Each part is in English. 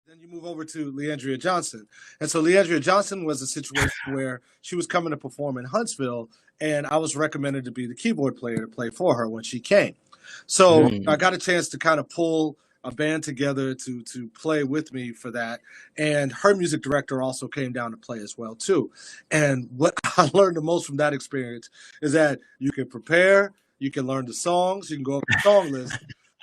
Then you move over to Leandria Johnson. And so Leandria Johnson was a situation where she was coming to perform in Huntsville, and I was recommended to be the keyboard player to play for her when she came. So I got a chance to kind of pull a band together to play with me for that. And her music director also came down to play as well, too. And what I learned the most from that experience is that you can prepare, you can learn the songs, you can go up the song list.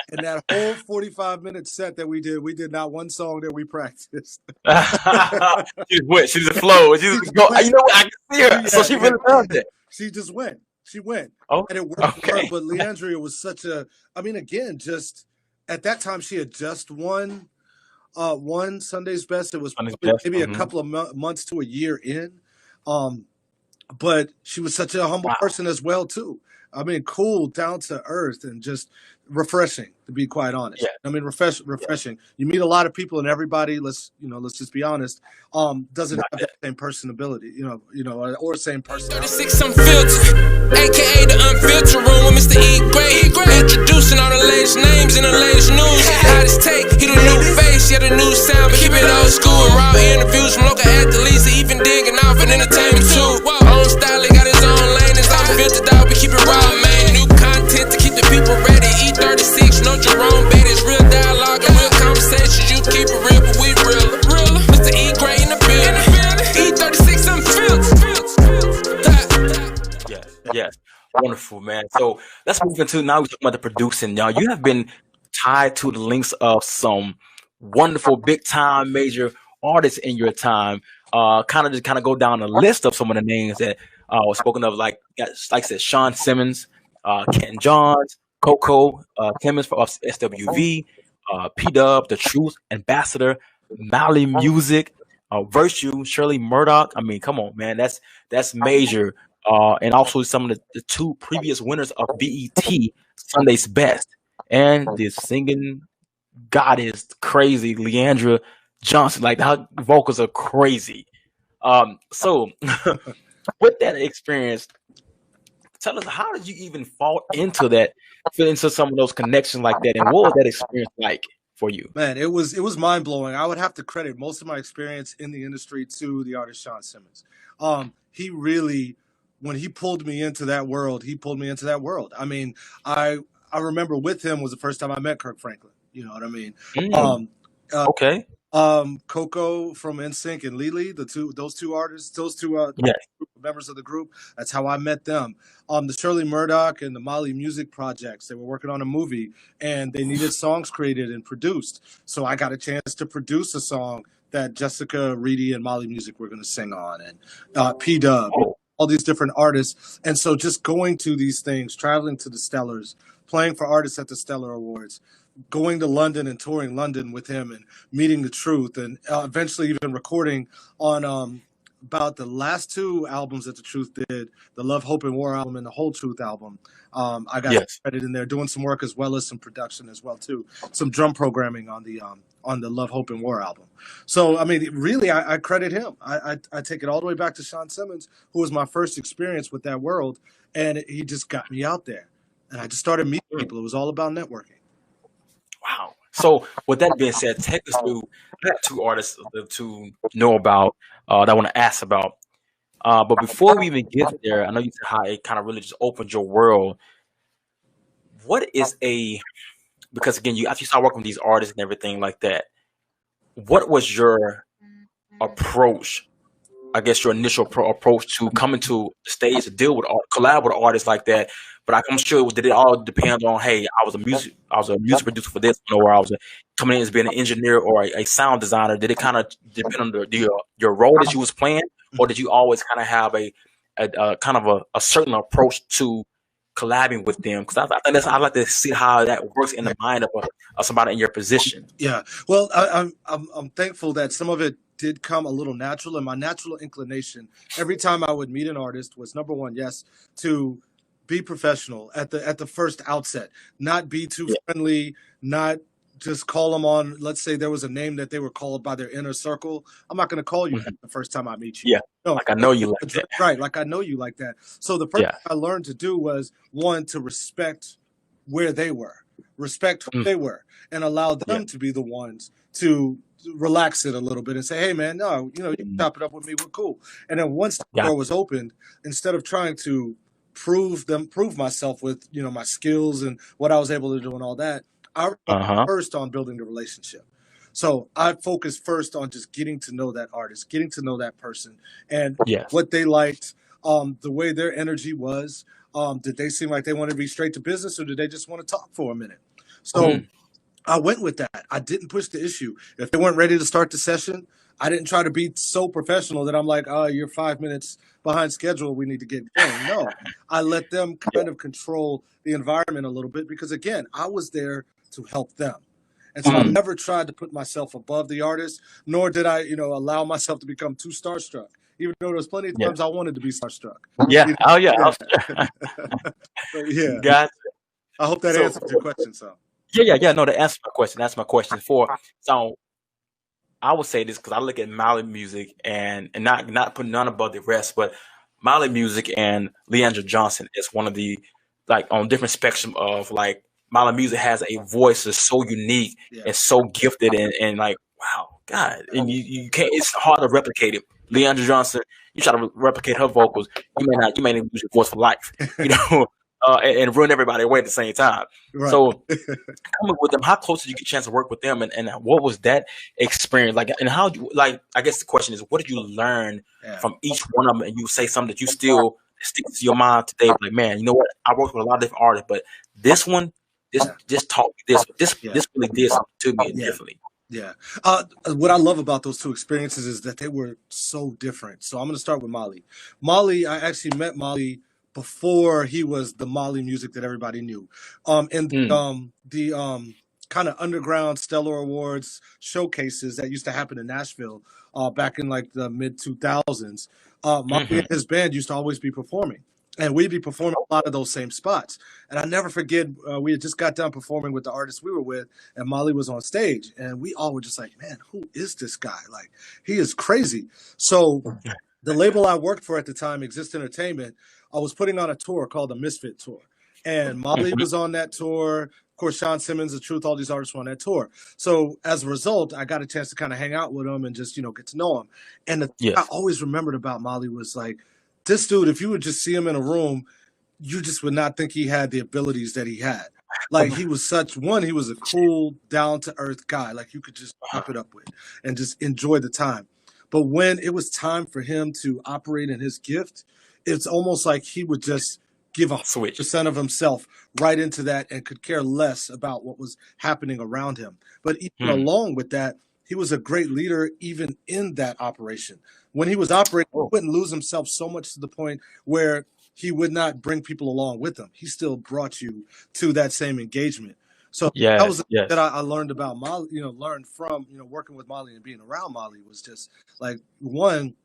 And that whole 45-minute set that we did not one song that we practiced. She just went. She just flowed. She just go. You know what? I can see her. Yeah, so she really loved it. She just went. She went. Oh, and it worked for her. But Leandria was such a, I mean, again, just at that time, she had just won Sunday's Best. It was maybe a couple of months to a year in. But she was such a humble person as well, too. I mean, cool, down to earth, and just refreshing, to be quite honest. Yeah. I mean, refreshing. You meet a lot of people, and everybody, let's just be honest, doesn't have the same personability, or same person. 36 Unfiltered, aka the Unfiltered Room with Mr. E. Gray. Introducing all the latest names and the latest news. Hottest take, he the new face, yeah, the new sound, but keep it old school. Raw interviews from local athletes, even digging off and entertainment too. Own style, he got his own lane, it's unfiltered out, we keep it raw, man. New content to keep the people ready. E36, no Jerome Betty's real dialogue and real conversations. You keep it real, but we real. Mr. E. Gray in the building. E36 Unfiltered. Yes. Wonderful, man. So let's move into now. We're talking about the producing. Now, you have been tied to the links of some wonderful, big time, major artists in your time. Kind of go down a list of some of the names that was spoken of, like I said, Sean Simmons, Ken Johns, Coco Clemens for SWV, P-Dub, The Truth, Ambassador, Mali Music, Virtue, Shirley Murdoch. I mean, come on, man, that's major. And also some of the two previous winners of BET Sunday's Best, and the singing goddess, crazy Leandria Johnson. Like, her vocals are crazy. So with that experience, tell us, how did you even fall into that, fit into some of those connections like that, and what was that experience like for you? Man, it was mind blowing. I would have to credit most of my experience in the industry to the artist Sean Simmons. He really, when he pulled me into that world, I mean, I remember with him was the first time I met Kirk Franklin. You know what I mean? Okay. Coco from NSYNC and Lily, those two artists, members of the group. That's how I met them. The Shirley Murdoch and the Mali Music projects, they were working on a movie and they needed songs created and produced. So I got a chance to produce a song that Jessica Reedy and Mali Music were going to sing on, and P-Dub, all these different artists. And so just going to these things, traveling to the Stellars, playing for artists at the Stellar Awards, going to London and touring London with him and meeting The Truth, and eventually even recording on about the last two albums that The Truth did, the Love, Hope, and War album and the Whole Truth album. I got credit in there, doing some work as well as some production as well too, some drum programming on the Love, Hope, and War album. So I mean, really, I credit him. I take it all the way back to Sean Simmons, who was my first experience with that world, and he just got me out there, and I just started meeting people. It was all about networking. Wow. So with that being said, take us through. I have two artists to know about that I want to ask about. But before we even get there, I know you said how it kind of really just opened your world. What is because again, you after you start working with these artists and everything like that, what was your approach? I guess your initial approach to coming to the stage to deal with collab with artists like that. But I'm sure did it all depend on, hey, I was a music producer for this, or I was coming in as being an engineer or a sound designer. Did it kind of depend on your role that you was playing, or did you always kind of have a certain approach to collabing with them? Because I like to see how that works in the mind of somebody in your position. Yeah, well, I'm thankful that some of it did come a little natural, and my natural inclination every time I would meet an artist was, number one, yes, to be professional at the first outset, not be too friendly, not just call them on. Let's say there was a name that they were called by their inner circle. I'm not going to call you that the first time I meet you. Yeah, no, like I know you like that. Right, like I know you like that. So the first thing I learned to do was, one, to respect where they were, respect who they were, and allow them to be the ones to relax it a little bit and say, hey man, no, you know, you can chop it up with me, we're cool. And then once the door was opened, instead of trying to prove myself with, you know, my skills and what I was able to do and all that, I focused first on building the relationship. So I focused first on just getting to know that artist, getting to know that person, and what they liked, the way their energy was. Did they seem like they wanted to be straight to business, or did they just want to talk for a minute? So I went with that. I didn't push the issue. If they weren't ready to start the session, I didn't try to be so professional that I'm like, oh, you're 5 minutes behind schedule, we need to get going. No, I let them kind of control the environment a little bit because, again, I was there to help them. And so I never tried to put myself above the artist, nor did I, you know, allow myself to become too starstruck, even though there's plenty of times I wanted to be starstruck. Yeah. You know? Oh, yeah. Yeah. Gotcha. I hope that answers your question, so. Yeah. No, to answer my question. That's my question for. So I would say this because I look at Mali Music and not putting none above the rest, but Mali Music and Leandria Johnson is one of the, like, on different spectrum of, like, Mali Music has a voice that's so unique and so gifted and like, wow, God, and you can't. It's hard to replicate it. Leandria Johnson, you try to replicate her vocals, you may not lose your voice for life, you know, and ruin everybody away at the same time. Right. So coming with them, how close did you get a chance to work with them, and what was that experience like? And how, like, I guess the question is, what did you learn from each one of them? And you say something that you still sticks to your mind today, like, man, you know what? I worked with a lot of different artists, but this one. This taught me this really did something to me differently. Yeah. What I love about those two experiences is that they were so different. So I'm going to start with Mali. Mali, I actually met Mali before he was the Mali Music that everybody knew. In the kind of underground Stellar Awards showcases that used to happen in Nashville back in like the mid 2000s, Mali and his band used to always be performing. And we'd be performing a lot of those same spots. And I never forget, we had just got done performing with the artists we were with, and Mali was on stage. And we all were just like, man, who is this guy? Like, he is crazy. So the label I worked for at the time, Exist Entertainment, I was putting on a tour called the Misfit Tour. And Mali was on that tour. Of course, Sean Simmons, The Truth, all these artists were on that tour. So as a result, I got a chance to kind of hang out with him and just, you know, get to know him. And the thing I always remembered about Mali was like, this dude, if you would just see him in a room, you just would not think he had the abilities that he had. Like, he was he was a cool, down-to-earth guy. Like, you could just pop it up with and just enjoy the time. But when it was time for him to operate in his gift, it's almost like he would just give 100% of himself right into that and could care less about what was happening around him. But even along with that, he was a great leader even in that operation. When he was operating, he wouldn't lose himself so much to the point where he would not bring people along with him. He still brought you to that same engagement. So that was that I learned about Mali, you know, learned from, you know, working with Mali and being around Mali was just like, one,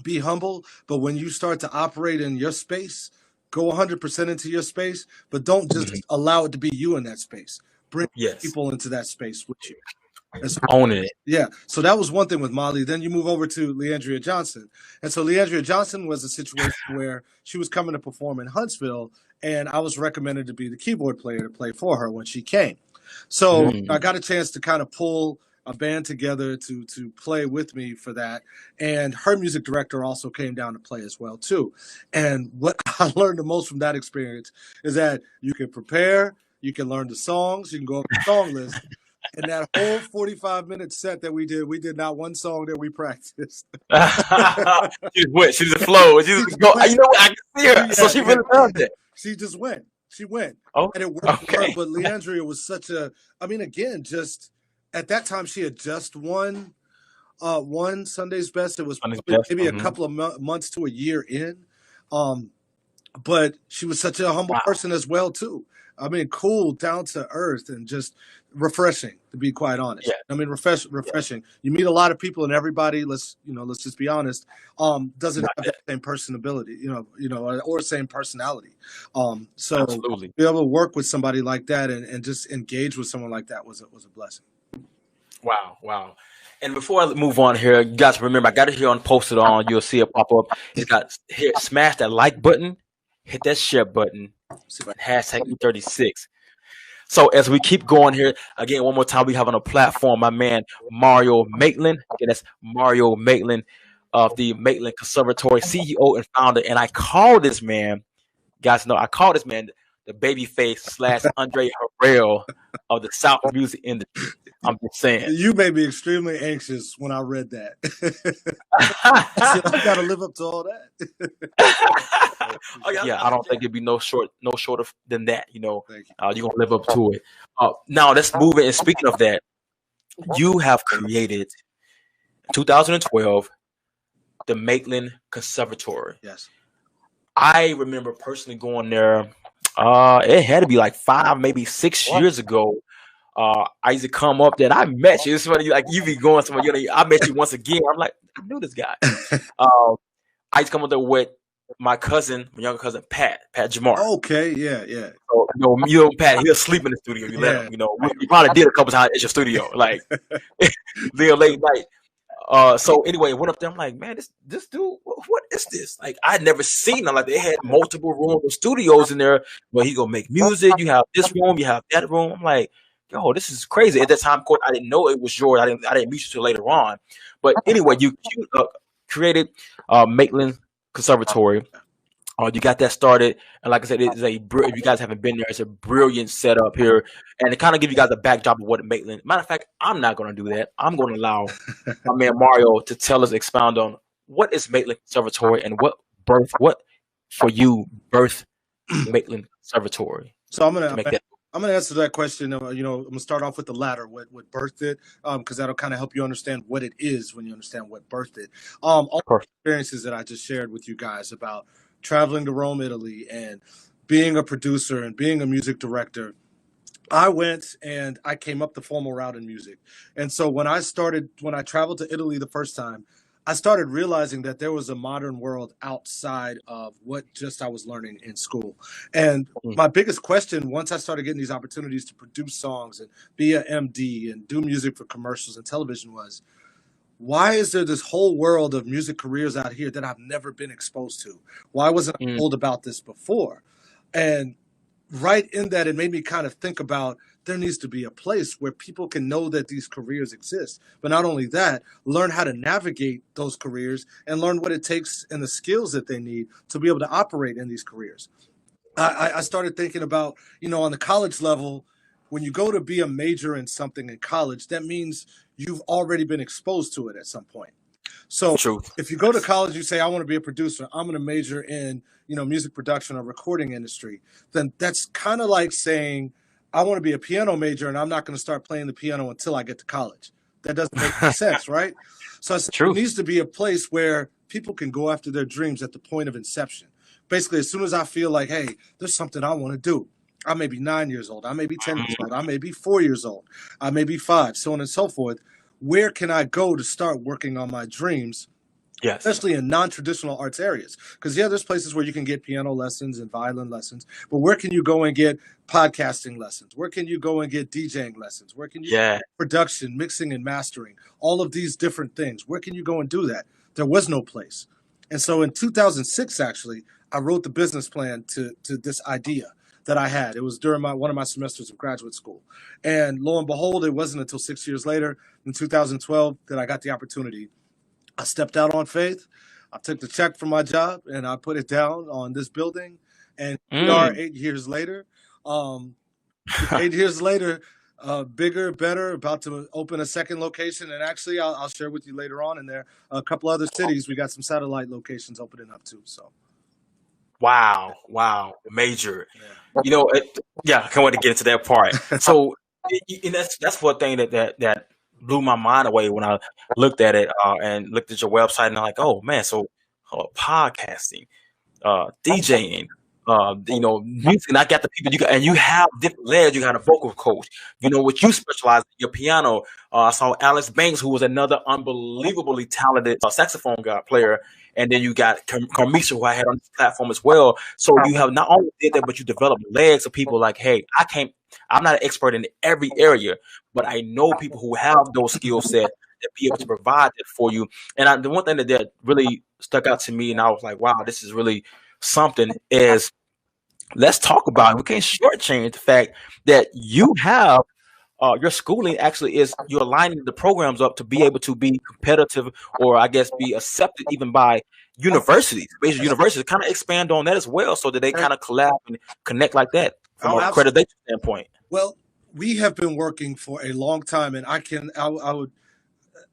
be humble. But when you start to operate in your space, go 100% into your space, but don't just allow it to be you in that space. Bring people into that space with you. So, owning it. Yeah. So that was one thing with Mali. Then you move over to Leandria Johnson. And so Leandria Johnson was a situation where she was coming to perform in Huntsville, and I was recommended to be the keyboard player to play for her when she came. So I got a chance to kind of pull a band together to play with me for that. And her music director also came down to play as well, too. And what I learned the most from that experience is that you can prepare, you can learn the songs, you can go up the song list. And that whole 45-minute set that we did not one song that we practiced. She just went. She just flowed. She just go. You know what? I can see her. So she really loved it. She just went. She went. Oh, and it worked for her. But Leandria was such a, I mean, again, just at that time, she had just won Sunday's Best. It was maybe a couple of months to a year in. But she was such a humble person as well, too. I mean, cool, down to earth, and just refreshing, to be quite honest. Yeah. I mean, refreshing. Yeah. You meet a lot of people, and everybody, let's just be honest, doesn't have that same personability, or same personality. So absolutely. To be able to work with somebody like that and just engage with someone like that was a blessing. Wow. And before I move on here, you guys remember, I got it here on posted on. You'll see it pop up. It's got here. Smash that like button, hit that share button. #E36. So as we keep going here, again, one more time, we have on a platform my man Mario Maitland. Again, that's Mario Maitland of the Maitland Conservatory, CEO and founder. And I call this man, guys know, I call this man the babyface / Andre Harrell of the South music industry. I'm just saying. You made me extremely anxious when I read that. I got to live up to all that. Yeah, I don't think it'd be no shorter than that. You know, you're gonna live up to it. Now let's move it. And speaking of that, you have created in 2012 the Maitland Conservatory. Yes, I remember personally going there. It had to be like 5, maybe 6 years ago. I used to come up there. And I met you. It's funny, like you be going somewhere. You know, I met you once again. I'm like, I knew this guy. I used to come up there with my cousin, my younger cousin, Pat Jamar. Okay, yeah. So, you know, Pat, he'll sleep in the studio. You let him. You know, you probably did a couple times at your studio, like real late night. So anyway, I went up there. I'm like, man, this dude, what is this? Like, I'd never seen them. Like, they had multiple rooms of studios in there where he gonna make music. You have this room, you have that room. I'm like, yo, this is crazy. At that time, of course, I didn't know it was yours. I didn't meet you till later on. But anyway, you created Maitland Conservatory. You got that started, and like I said, it's if you guys haven't been there, it's a brilliant setup here, and to kind of give you guys a backdrop of what Maitland. Matter of fact, I'm not going to do that. I'm going to allow my man Mario to expound on what is Maitland Conservatory and what for you birthed Maitland Conservatory. So I'm gonna answer that question. I'm gonna start off with the latter, what birthed it, because that'll kind of help you understand what it is when you understand what birthed it. All the experiences that I just shared with you guys about traveling to Rome, Italy, and being a producer and being a music director, I went and I came up the formal route in music. And so when I traveled to Italy the first time, I started realizing that there was a modern world outside of what just I was learning in school. And my biggest question, once I started getting these opportunities to produce songs and be an MD and do music for commercials and television, was, why is there this whole world of music careers out here that I've never been exposed to? Why wasn't I told about this before? And right in that, it made me kind of think about, there needs to be a place where people can know that these careers exist. But not only that, learn how to navigate those careers and learn what it takes and the skills that they need to be able to operate in these careers. I started thinking about, on the college level, when you go to be a major in something in college, that means you've already been exposed to it at some point. So if you go to college, you say, I want to be a producer, I'm going to major in, music production or recording industry, then that's kind of like saying, I want to be a piano major and I'm not going to start playing the piano until I get to college. That doesn't make sense, right? So I said, there needs to be a place where people can go after their dreams at the point of inception. Basically, as soon as I feel like, hey, there's something I want to do. I may be 9 years old. I may be 10 years old. I may be 4 years old. I may be 5, so on and so forth. Where can I go to start working on my dreams? Yes. Especially in non-traditional arts areas. Because, there's places where you can get piano lessons and violin lessons. But where can you go and get podcasting lessons? Where can you go and get DJing lessons? Where can you get production, mixing and mastering? All of these different things. Where can you go and do that? There was no place. And so in 2006, actually, I wrote the business plan to this idea that I had. It was during one of my semesters of graduate school. And lo and behold, it wasn't until 6 years later, in 2012, that I got the opportunity. I stepped out on faith. I took the check from my job and I put it down on this building. And we are 8 years later. 8 years later, bigger, better, about to open a second location. And actually, I'll share with you later on in there, a couple other cities. We got some satellite locations opening up too. So. Wow, major. Yeah. I can't wait to get into that part. So, and that's one thing that blew my mind away when I looked at it and looked at your website, and I'm like, oh man, so podcasting, DJing, music. And I got the people and you have different layers. You got a vocal coach. What you specialize in, your piano. I saw Alex Banks, who was another unbelievably talented saxophone player. And then you got Carmisha, who I had on this platform as well. So you have not only did that, but you developed legs of people like, hey, I'm not an expert in every area, but I know people who have those skill sets that be able to provide it for you. And the one thing that really stuck out to me, and I was like, wow, this is really something, is let's talk about it. We can't shortchange the fact that you have your schooling actually is you're aligning the programs up to be able to be competitive, or I guess be accepted even by universities, major universities. Kind of expand on that as well, so that they kind of collab and connect like that from an accreditation standpoint. Well, we have been working for a long time, and I would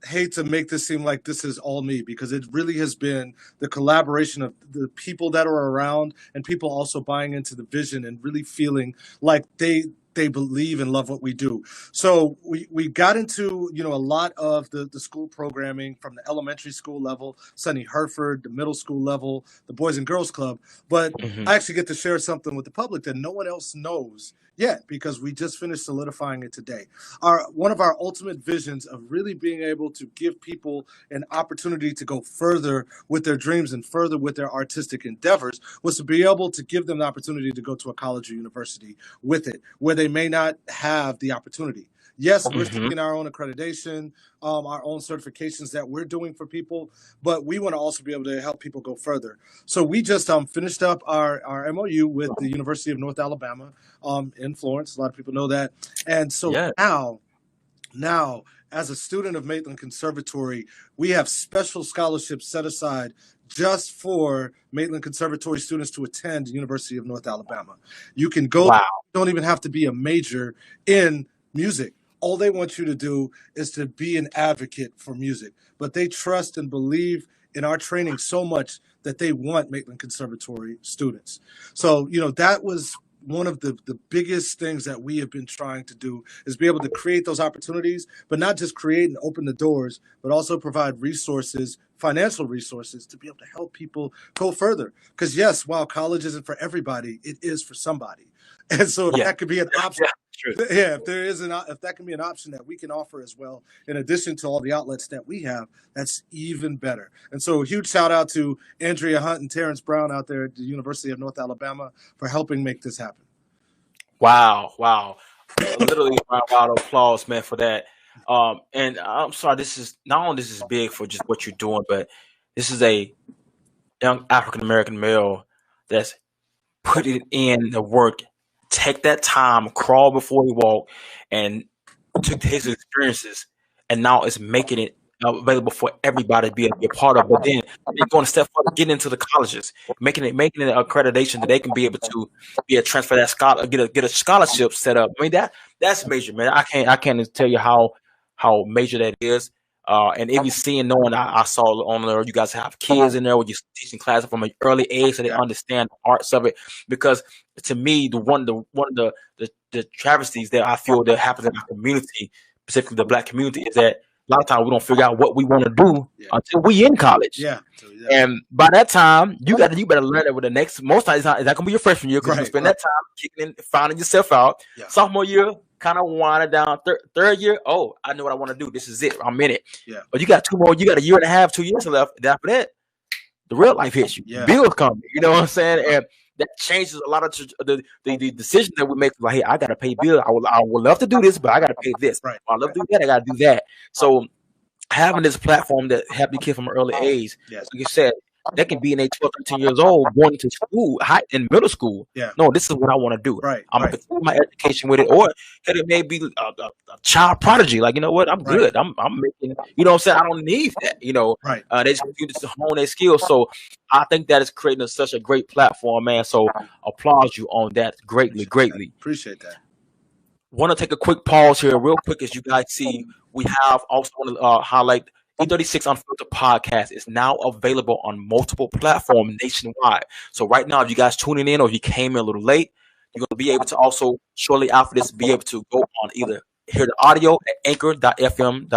hate to make this seem like this is all me, because it really has been the collaboration of the people that are around, and people also buying into the vision and really feeling like they believe and love what we do. So we got into, a lot of the school programming from the elementary school level, Sunny Hereford, the middle school level, the Boys and Girls Club. But I actually get to share something with the public that no one else knows yet, because we just finished solidifying it today. One of our ultimate visions of really being able to give people an opportunity to go further with their dreams and further with their artistic endeavors was to be able to give them the opportunity to go to a college or university with it, where they may not have the opportunity. Yes, we're seeking our own accreditation, our own certifications that we're doing for people, but we want to also be able to help people go further. So we just finished up our MOU with the University of North Alabama in Florence. A lot of people know that. And so now, as a student of Maitland Conservatory, we have special scholarships set aside just for Maitland Conservatory students to attend the University of North Alabama. You can go, you don't even have to be a major in music. All they want you to do is to be an advocate for music. But they trust and believe in our training so much that they want Maitland Conservatory students. So, that was one of the biggest things that we have been trying to do, is be able to create those opportunities, but not just create and open the doors, but also provide resources, financial resources, to be able to help people go further. Because yes, while college isn't for everybody, it is for somebody. And so if that could be an option. If that can be an option that we can offer as well, in addition to all the outlets that we have, that's even better. And so a huge shout out to Andrea Hunt and Terrence Brown out there at the University of North Alabama for helping make this happen. Wow. Literally round of applause, man, for that. And I'm sorry, this is big for just what you're doing, but this is a young African American male that's put it in the work, take that time, crawl before he walk, and took his experiences, and now is making it available for everybody to be a part of. But then they're going to step forward, getting into the colleges, making it accreditation that they can be able to be a transfer that get a scholarship set up. I mean, that's major, man. I can't tell you how major that is. And even seeing, knowing, I saw on there, you guys have kids in there where you're teaching classes from an early age, so they understand the arts of it. Because to me, one of the travesties that I feel that happens in our community, specifically the Black community, is that a lot of times we don't figure out what we want to do until we in college. And by that time, you better learn it with the next. Most times, it's not gonna be your freshman year, because you spend that time kicking in, finding yourself out. Sophomore year, kind of winding down. Third year, I know what I want to do. This is it. I'm in it. But you got 2 more. You got a year and a half, 2 years left. And after that, the real life hits you. Bills come. You know what I'm saying? And that changes a lot of the decision that we make. Like, hey, I got to pay bills. I would love to do this, but I got to pay this. I love to do that. I got to do that. So having this platform that help the kid from an early age, like you said, they can be in 12, 13 years old, going to school, in middle school. No, this is what I want to do. I'm going to continue my education with it. Or it may be a child prodigy. Like, you know what? I'm good. I'm making, you know what I'm saying? I don't need that, they just continue to hone their skills. So I think that is creating such a great platform, man. So applaud you on that greatly. Appreciate that. Want to take a quick pause here real quick. As you guys see, we have also want to highlight E36 Unfiltered podcast is now available on multiple platforms nationwide. So right now, if you guys tuning in or if you came in a little late, you're going to be able to also shortly after this be able to go on either hear the audio at anchor.fm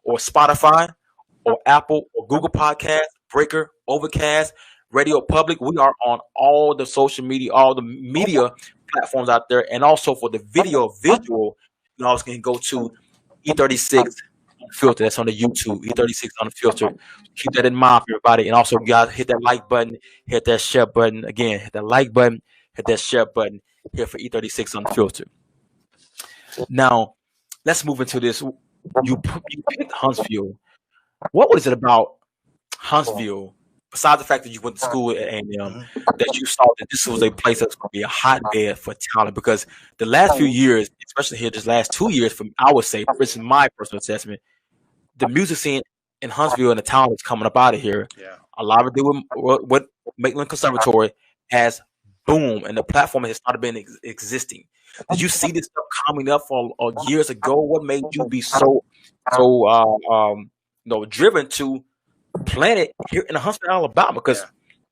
or Spotify or Apple or Google Podcasts, Breaker, Overcast, Radio Public. We are on all the social media, all the media platforms out there, and also for the visual, you also can go to E36 Unfiltered. That's on the YouTube, E36 Unfiltered. Keep that in mind for everybody. And also, you guys hit that like button, hit that share button. Again, hit that like button, hit that share button here for E36 Unfiltered. Now, let's move into this. You picked Huntsville. What was it about Huntsville besides the fact that you went to school at A&M, that you saw that this was a place that's going to be a hotbed for talent? Because the last few years, especially here, just last 2 years, from I would say, this is my personal assessment, the music scene in Huntsville and the talent that's coming up out of here, a lot of it do with what Maitland Conservatory has boomed, and the platform has started been existing. Did you see this stuff coming up for years ago? What made you be so driven to plant it here in Huntsville, Alabama? Because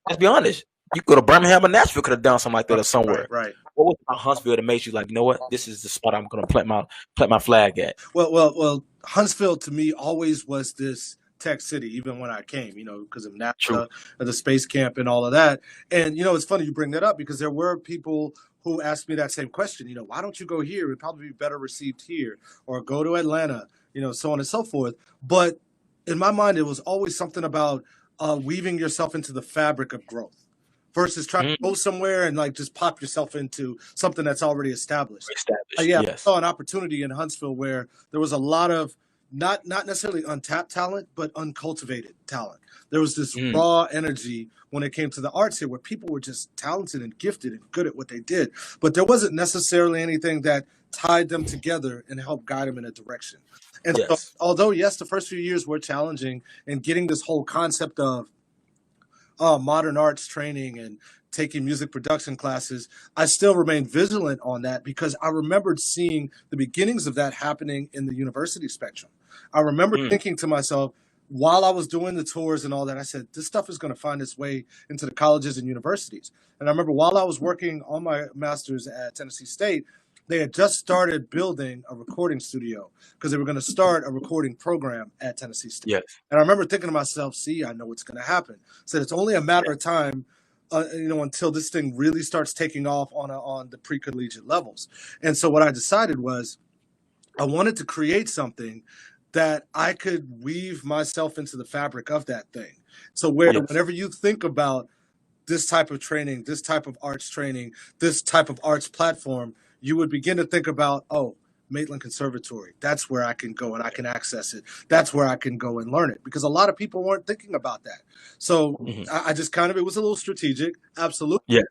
let's be honest, you go to Birmingham or Nashville, could have done something like that or somewhere. Right. What was about Huntsville that made you like, you know what, this is the spot I'm going to plant my flag at? Well, Huntsville to me always was this tech city, even when I came, because of NASA, the space camp and all of that. And, it's funny you bring that up, because there were people who asked me that same question, why don't you go here? It'd probably be better received here, or go to Atlanta, so on and so forth. But in my mind, it was always something about weaving yourself into the fabric of growth versus trying to go somewhere and like just pop yourself into something that's already established. I saw an opportunity in Huntsville where there was a lot of not necessarily untapped talent, but uncultivated talent. There was this raw energy when it came to the arts here, where people were just talented and gifted and good at what they did, but there wasn't necessarily anything that tied them together and helped guide them in a direction. And so, although, yes, the first few years were challenging in getting this whole concept of modern arts training and taking music production classes, I still remain vigilant on that, because I remembered seeing the beginnings of that happening in the university spectrum. I remember thinking to myself, while I was doing the tours and all that, I said, this stuff is going to find its way into the colleges and universities. And I remember while I was working on my master's at Tennessee State, they had just started building a recording studio, because they were going to start a recording program at Tennessee State. And I remember thinking to myself, I know what's going to happen. So it's only a matter of time, until this thing really starts taking off on the pre-collegiate levels. And so what I decided was I wanted to create something that I could weave myself into the fabric of that thing. So whenever you think about this type of training, this type of arts training, this type of arts platform, you would begin to think about, Maitland Conservatory. That's where I can go and I can access it. That's where I can go and learn it, because a lot of people weren't thinking about that. So I just it was a little strategic, absolutely.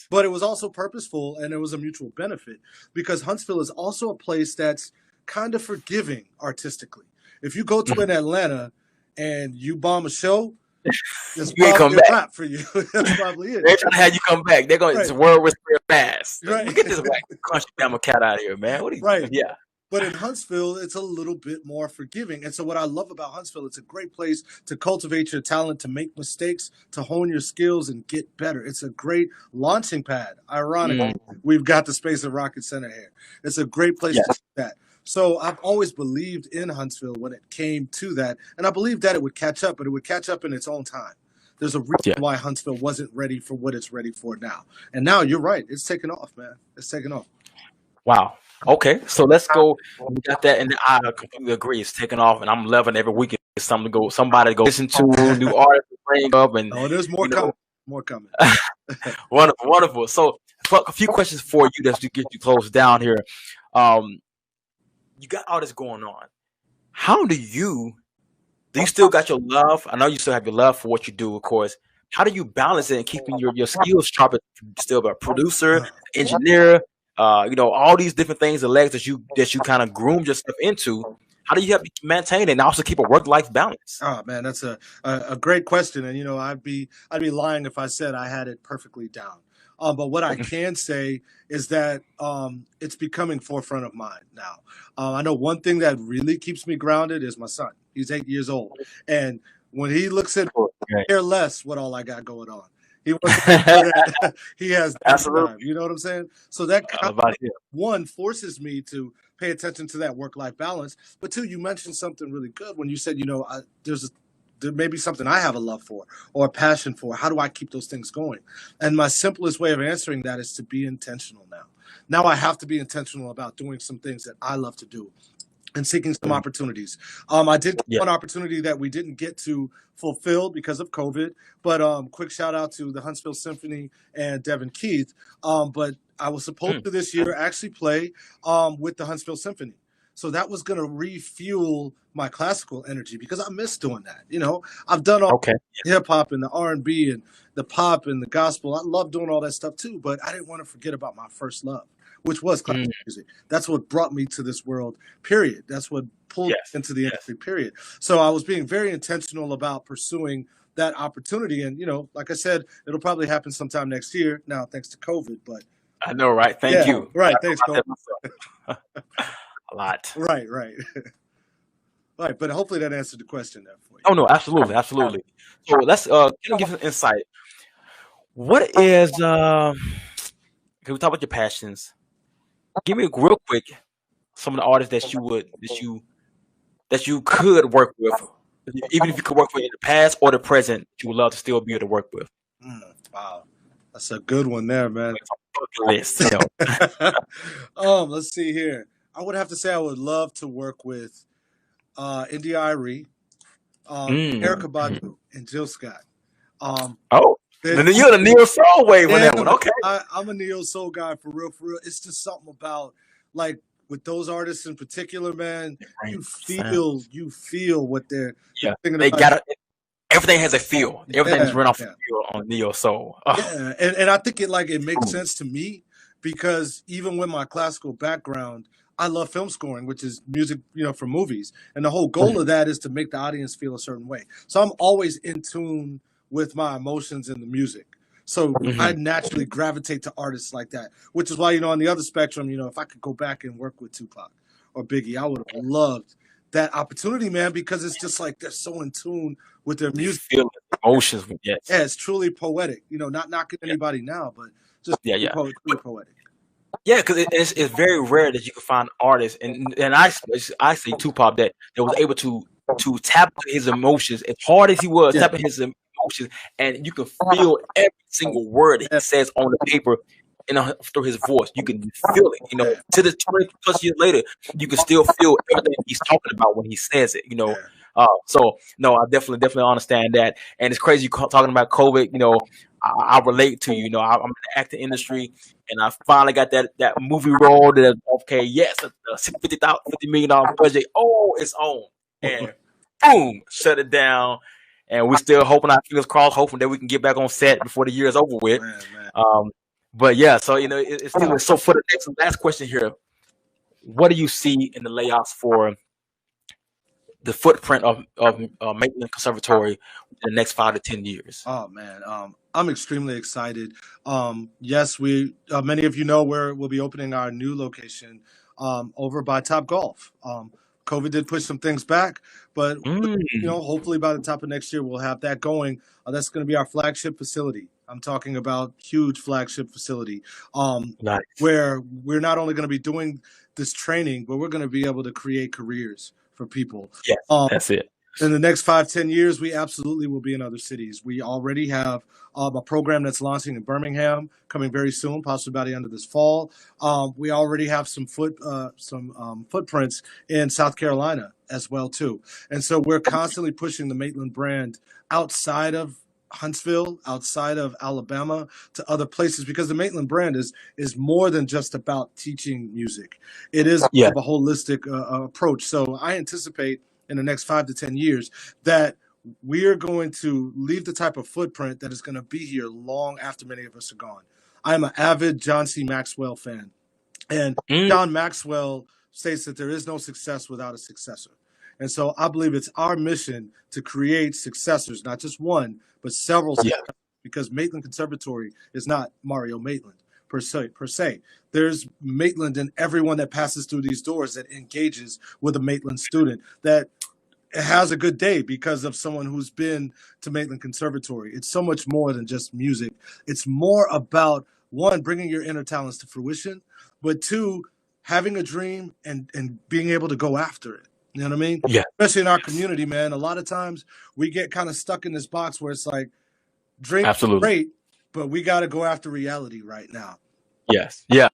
But it was also purposeful, and it was a mutual benefit, because Huntsville is also a place that's kind of forgiving artistically. If you go to an Atlanta and you bomb a show, it's probably a wrap for you. That's probably it. They're trying to have you come back. They're going, it's word was spread fast. Get this white country damn cat out of here, man. What are you doing? But in Huntsville, it's a little bit more forgiving. And so what I love about Huntsville, it's a great place to cultivate your talent, to make mistakes, to hone your skills and get better. It's a great launching pad. Ironically, we've got the space at Rocket Center here. It's a great place to do that. So I've always believed in Huntsville when it came to that. And I believed that it would catch up, but it would catch up in its own time. There's a reason why Huntsville wasn't ready for what it's ready for now. And now you're right. It's taking off, man. It's taking off. Wow. Okay. So let's go. We got that. And I completely agree. It's taking off. And I'm loving every weekend. It's something to go, somebody to go listen to, new artists to bring up. And there's more coming. More coming. Wonderful. Wonderful. So a few questions for you that get you closed down here. You got all this going on. How do you still got your love? I know you still have your love for what you do, of course. How do you balance it and keeping your skills sharp? Still a producer, engineer, all these different things, the legs that you kind of groomed yourself into. How do you help maintain it and also keep a work-life balance? Oh man, that's a great question. And I'd be lying if I said I had it perfectly down. But what I can say is that it's becoming forefront of mind now. I know one thing that really keeps me grounded is my son. He's 8 years old. And when he looks at me, I care less what all I got going on. He wants to make sure that he has time. You know what I'm saying? So that one forces me to pay attention to that work-life balance. But two, you mentioned something really good when you said, there may be something I have a love for or a passion for. How do I keep those things going? And my simplest way of answering that is to be intentional now. Now I have to be intentional about doing some things that I love to do and seeking some opportunities. I did one opportunity that we didn't get to fulfill because of COVID, but quick shout out to the Huntsville Symphony and Devin Keith. But I was supposed to this year actually play with the Huntsville Symphony. So that was going to refuel my classical energy because I miss doing that. You know, I've done all hip hop and the R&B and the pop and the gospel. I love doing all that stuff too, but I didn't want to forget about my first love, which was classical music. That's what brought me to this world, period. That's what pulled me into the industry, period. So I was being very intentional about pursuing that opportunity. And, you know, like I said, it'll probably happen sometime next year now, thanks to COVID, but I know, right? Thank you. Right. Thanks, COVID. A lot. Right. Right. But hopefully that answered the question there for you. Oh, no, absolutely. Absolutely. So let's can you give us an insight? What is, can we talk about your passions? Give me real quick some of the artists that you could work with, even if you could work with in the past or the present, you would love to still be able to work with. Wow. That's a good one there, man. List, let's see here. I would have to say I would love to work with India Irie, Erykah Badu, and Jill Scott. Then you're the neo soul wave on that one. Okay, I'm a neo soul guy for real. It's just something about like with those artists in particular, man. You feel what they're thinking they about. got everything has a feel. Everything's run off the feel on neo soul. Yeah, and I think it makes sense to me because even with my classical background, I love film scoring, which is music, you know, for movies. And the whole goal of that is to make the audience feel a certain way. So I'm always in tune with my emotions in the music. So I naturally gravitate to artists like that, which is why, you know, on the other spectrum, you know, if I could go back and work with Tupac or Biggie, I would have loved that opportunity, man, because it's just like they're so in tune with their music. Feel emotions. Yeah, it's truly poetic. You know, not knocking anybody now, but just truly poetic. Yeah, because it's very rare that you can find artists, and I say Tupac that was able to tap his emotions as hard as he was tapping his emotions, and you can feel every single word that he says on the paper, through his voice. You can feel it. You know, to the 20+ years later, you can still feel everything he's talking about when he says it. You know. So no, I definitely understand that, and it's crazy talking about COVID. You know, I relate to you. You know, I'm in the acting industry, and I finally got that movie role. That a $50 million budget. Oh, it's on, and boom, shut it down. And we're still hoping, our fingers crossed, hoping that we can get back on set before the year is over with. Man. But yeah, so you know, it's still so. For the last question here, what do you see in the layoffs for the footprint of Maitland Conservatory in the next 5 to 10 years? Oh man, I'm extremely excited. Yes, we many of you know we'll be opening our new location over by Top Golf. COVID did push some things back, but you know, hopefully by the top of next year we'll have that going. That's going to be our flagship facility. I'm talking about huge flagship facility where we're not only going to be doing this training, but we're going to be able to create careers for people. Yeah, that's it. In the next 5-10 years, we absolutely will be in other cities. We already have a program that's launching in Birmingham, coming very soon, possibly by the end of this fall. We already have some footprints in South Carolina as well too, and so we're constantly pushing the Maitland brand outside of Huntsville, outside of Alabama, to other places, because the Maitland brand is more than just about teaching music. It is a holistic approach. So I anticipate in the next 5 to 10 years that we are going to leave the type of footprint that is going to be here long after many of us are gone. I am an avid John C. Maxwell fan, and John Maxwell states that there is no success without a successor. And so I believe it's our mission to create successors, not just one, but several successors, because Maitland Conservatory is not Mario Maitland per se. There's Maitland in everyone that passes through these doors that engages with a Maitland student, that has a good day because of someone who's been to Maitland Conservatory. It's so much more than just music. It's more about, one, bringing your inner talents to fruition, but two, having a dream and being able to go after it. You know what I mean? Yeah. Especially in our community, man. A lot of times we get kind of stuck in this box where it's like, dreams are great, but we got to go after reality right now. Yes. Yeah.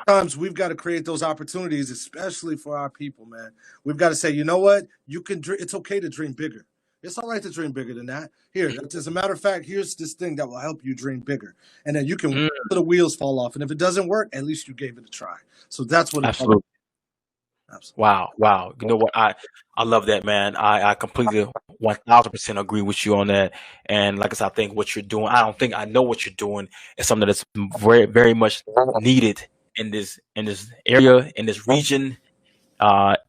Sometimes we've got to create those opportunities, especially for our people, man. We've got to say, you know what? You can. It's okay to dream bigger. It's all right to dream bigger than that. Here, as a matter of fact, here's this thing that will help you dream bigger, and then you can let the wheels fall off. And if it doesn't work, at least you gave it a try. So that's what. Absolutely. Absolutely. Wow. You know what? I love that, man. I completely 1000% agree with you on that. And like I said, I think what you're doing, I don't think I know what you're doing. It's something that's very, very much needed in this area, in this region,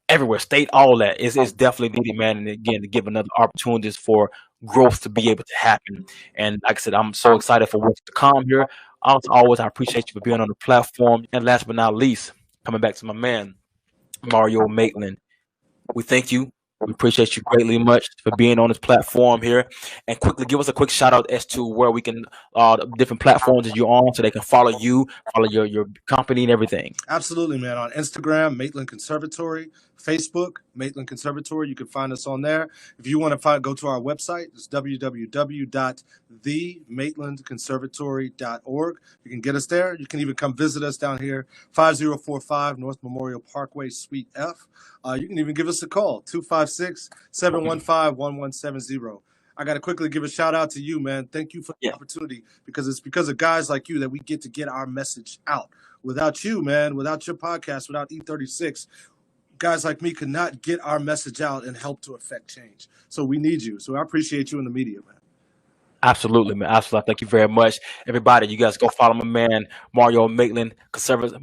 everywhere, state, all that. It's definitely needed, man. And again, to give another opportunities for growth to be able to happen. And like I said, I'm so excited for what's to come here. Also, always, I appreciate you for being on the platform. And last but not least, coming back to my man, Mario Maitland. We thank you. We appreciate you greatly much for being on this platform here. And quickly give us a quick shout out as to where we can, the different platforms that you're on so they can follow you, follow your company and everything. Absolutely, man. On Instagram, Maitland Conservatory. Facebook, Maitland Conservatory. You can find us on there. If you want to go to our website, it's www.themaitlandconservatory.org. You can get us there. You can even come visit us down here, 5045 North Memorial Parkway, Suite F. You can even give us a call, 256-715-1170. I got to quickly give a shout out to you, man. Thank you for the opportunity, because it's because of guys like you that we get to get our message out. Without you, man, without your podcast, without E36, guys like me could not get our message out and help to affect change. So we need you. So I appreciate you in the media, man. Absolutely, man. Absolutely. Thank you very much. Everybody, you guys go follow my man, Mario Maitland,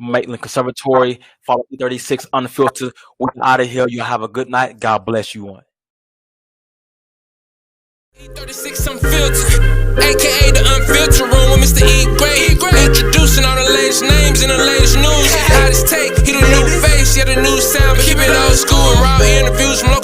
Maitland Conservatory. Follow E36 Unfiltered. We're out of here. You have a good night. God bless you one. E36 Unfiltered, aka the Unfiltered Room with Mr. E. Gray. Introducing all the latest names and the latest news. Hottest take, he the new face, yeah, the new sound, but keep it old school. Raw interviews from